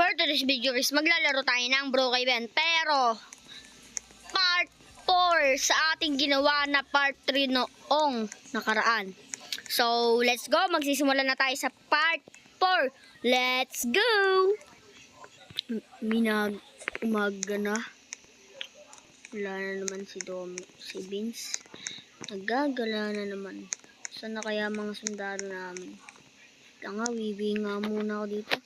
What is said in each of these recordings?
For today's video is maglalaro tayo ng Brookhaven. Pero, part 4 sa ating ginawa na part 3 noong nakaraan. So, let's go. Magsisimula na tayo sa part 4. Let's go! Umaga na. Wala na naman si Vince. Nagagala na naman. Saan na kaya mga sundalo namin? Nga, wiwi nga muna ako dito.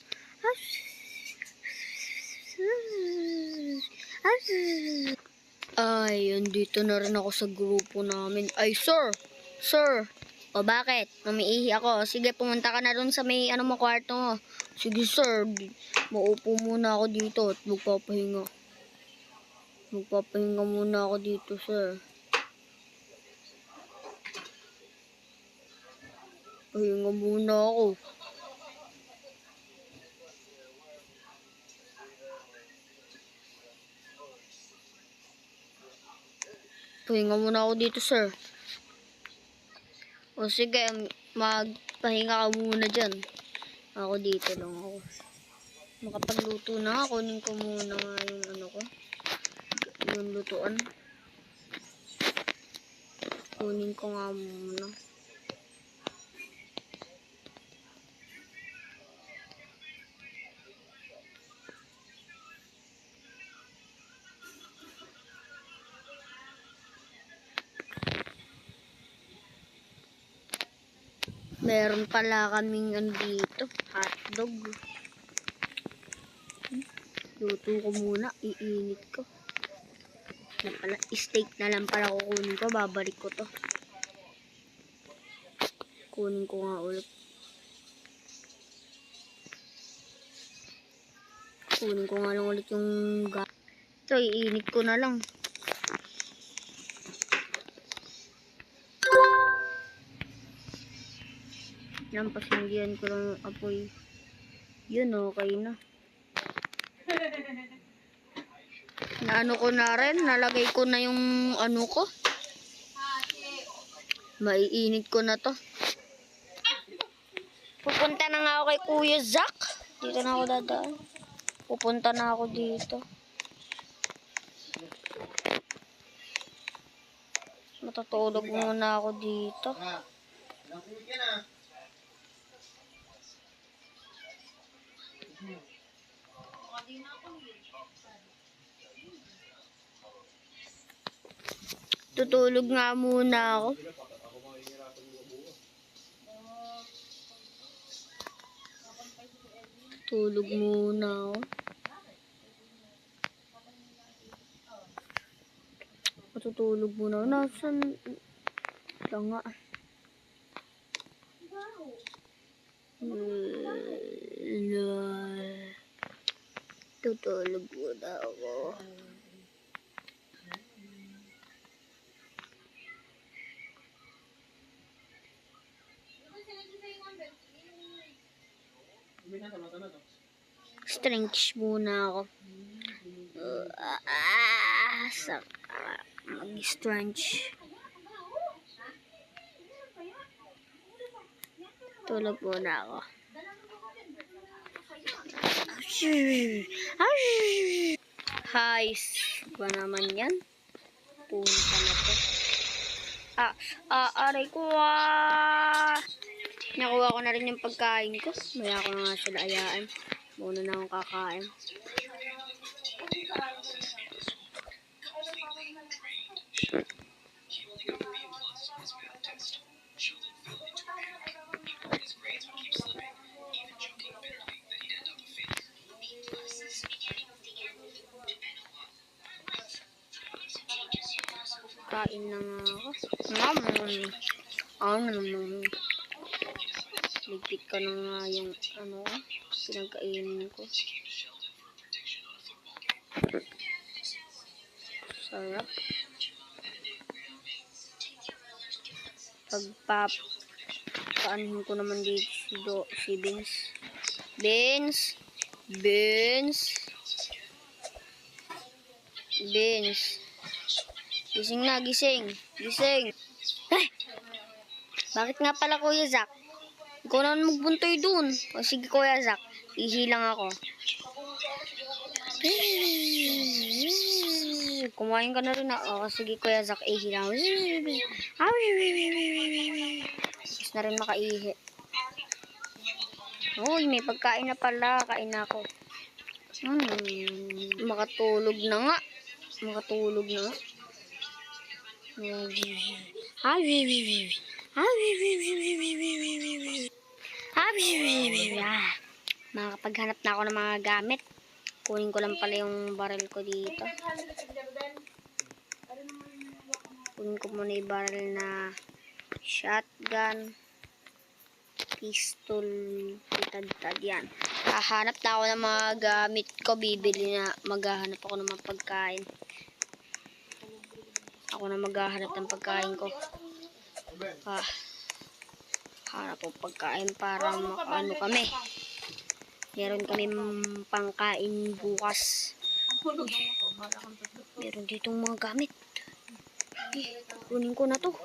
Ay, andito na rin ako sa grupo namin. Ay, sir! Sir! O bakit? Mamiihi ako. Sige, pumunta ka na dun sa may mo, kwarto mo. Sige, sir. Maupo muna ako dito at magpapahinga. Magpapahinga muna ako dito, sir. Pahinga muna ako. Pahinga muna ako dito, sir. O sige, magpahinga ka muna dyan. Ako dito lang ako. Makapagluto na ako. Kunin ko muna nga yung ko. Yung lutuan. Kunin ko nga muna. Meron pala kaming dito, hotdog. Luto ko muna, iinit ko. Steak na lang pala kukunin ko, babalik ko to. Kunin ko nga ulit. Kunin ko nga lang ulit yung ito, iinit ko na lang. Yan, pasinggihan ko lang yung apoy. Yun, okay na. Naano ko na rin, nalagay ko na yung ko. Maiinit ko na to. Pupunta na nga ako kay Kuya Zack. Dito na ako dadaan. Pupunta na ako dito. Matutulog muna ako dito. Tutulog nga muna ako. Tulog muna ako. Matutulog muna ako. Nasaan? Tanga. Tutulog muna ako. Stretch muna ako. Mag-stretch. Tulog muna ako. Hi, ba naman yan? Punta na to. Aray ko. Nakuha ko na rin yung pagkain ko. Maya ko na nga sila ayaan. Muna na akong kakain. Kain na nga ako. Ligpit ka na nga yung pinagkainin ko. Sarap. Paanuhin ko naman dito si Vince. Vince. Gising na, gising. Ay! Bakit nga pala Kuya Zack? Ikaw naman magbuntoy dun. O sige Kuya Zack. Ihi lang ako. Kumain ka na rin na. O, sige Kuya Zach, ihi lang. Tapos na rin makaihi. Uy, may pagkain na pala. Kain na ako. Makatulog na nga. Makatulog na nga. Makakapaghanap na ako ng mga gamit. Kunin ko lang pala yung barrel ko dito. Kunin ko muna yung barrel na shotgun, pistol, tad yan. Hahanap na ako ng mga gamit ko. Bibili na. Maghahanap ako ng mga pagkain. Ako na maghahanap ng pagkain ko. Hanap ko pagkain para makaano kami. Meron kami pangkain bukas. Meron ditong mga gamit. Kunin ko na to.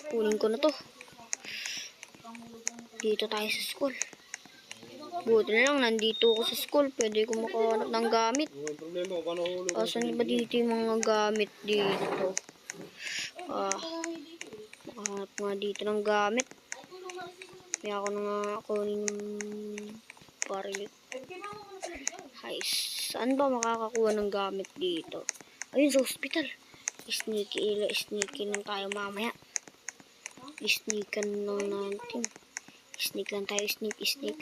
Kunin ko na to. Dito tayo sa school. Buti na lang, nandito ako sa school. Pwede ko makahanap ng gamit. Asan ba dito yung mga gamit dito? Makahanap nga dito ng gamit. Kaya ako na nga kunin yung baril. Hay, saan ba makakakuha ng gamit dito? Ayun, sa hospital. Sneaky lang tayo mamaya. Sneakan lang natin. Sneak lang tayo, sneaky.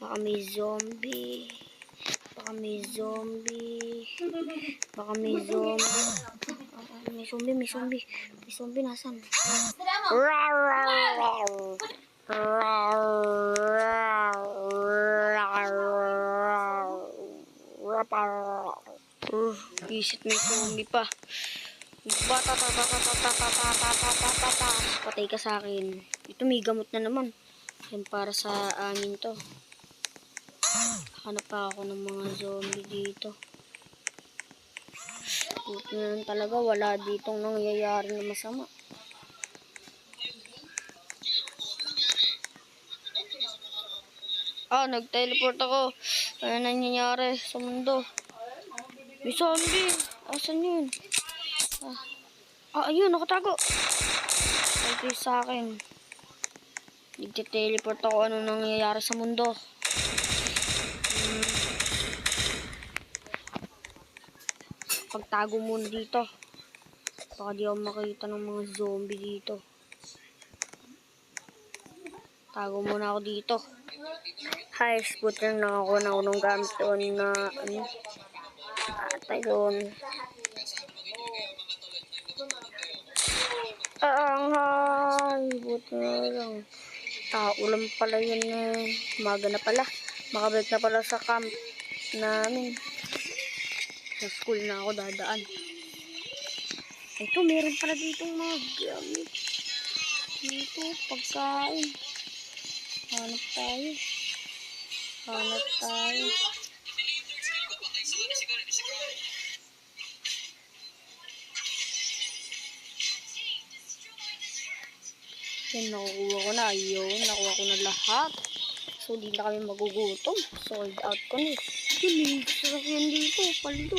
Baka may zombie. May zombie, nasan? Visit may zombie pa. Patay ka sa akin. Ito may gamot na naman. Yan para sa amin to. Hanap pa ako ng mga zombie dito. Buti na lang talaga, wala ditong nangyayari na masama. Nag-teleport ako. Ano nangyayari sa mundo? May zombie. Asan yun? Ayun, nakatago. Ay, sa akin. Nag-teleport ako. Ano nangyayari sa mundo? Pagtago muna dito. Baka di ako makita ng mga zombie dito. Tago muna ako dito. Hi, spot lang nakakuha na ako ng gamit doon na atay doon. Buti na lang. Tao lang pala yun eh. Umaga na pala. Makabalik na pala sa camp namin. Sa school na ako dadaan. Ito, meron pala ditong mga gamit. Dito, pagkain. Hanap tayo. Yan, nakukuha ko na. Ayun, nakuha ko na lahat. So, di na kami magugutom. Sold out ko na. May sasakyan dito. Paldo,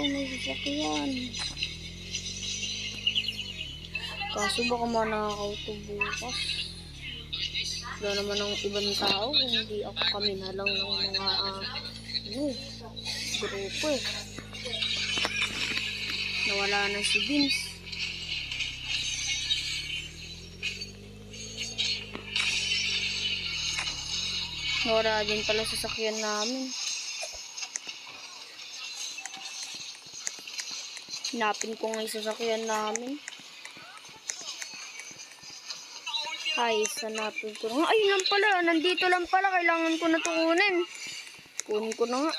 may sasakyan. Kaso baka manakaw bukas. Wala naman ng ibang tao. Hindi ako, kami na lang ng mga grupo eh. Nawala na si Vince. Nawala din pala sa sasakyan namin. Hinapin ko nga yung sasakyan namin. Ay, sanapin ko nga. Ayun lang pala. Nandito lang pala. Kailangan ko na ito kunin. Kunin ko na nga.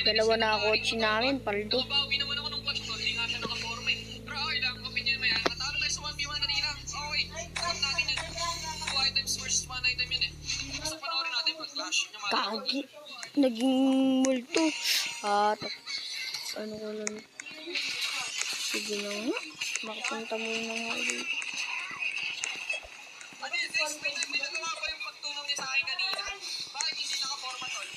Dalawa na ako kotse namin. Paldo. Kagi. Naging multo. Ano ko lang. Sige na nga. Makapunta muna nga dito. Ano yun, sis? May nagawa ba yung pagtulong niya sa akin kanina? Bakit hindi nakaporma, tol?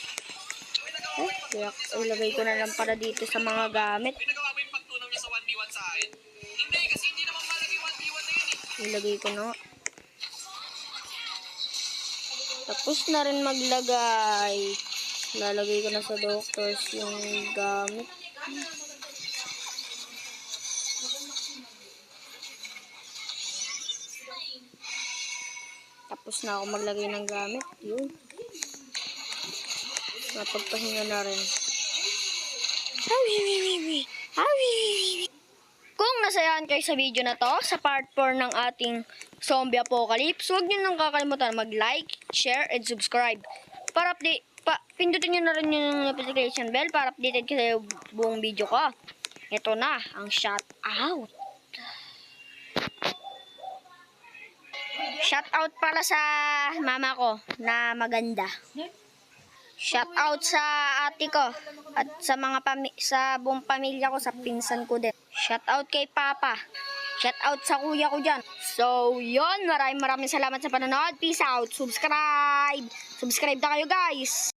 May nagawa ba yung Kaya pagtulong niya sa ilagay ko na lang para dito sa mga gamit. May nagawa ba yung pagtulong niya sa 1v1 sa akin? Hindi, kasi hindi naman malagay 1v1 na yun eh. Ilagay ko na nga. Tapos na rin maglagay. Lalagay ko na sa doctors yung gamit. Tapos na ako maglagay ng gamit. Yun. Napagpahinga na rin. Kung nasayahan kayo sa video na to, sa part 4 ng ating zombie apocalypse, huwag nyo nang kakalimutan mag-like, share, and subscribe. Para pindutin nyo na rin yung notification bell para updated kayo buong video ko. Ito na, ang shout out. Shout out pala sa mama ko na maganda. Shout out sa ate ko at sa mga sa buong pamilya ko, sa pinsan ko din. Shout out kay Papa. Shout out sa kuya ko dyan. So, yun. Maraming salamat sa panonood. Peace out. Subscribe. Subscribe na kayo, guys.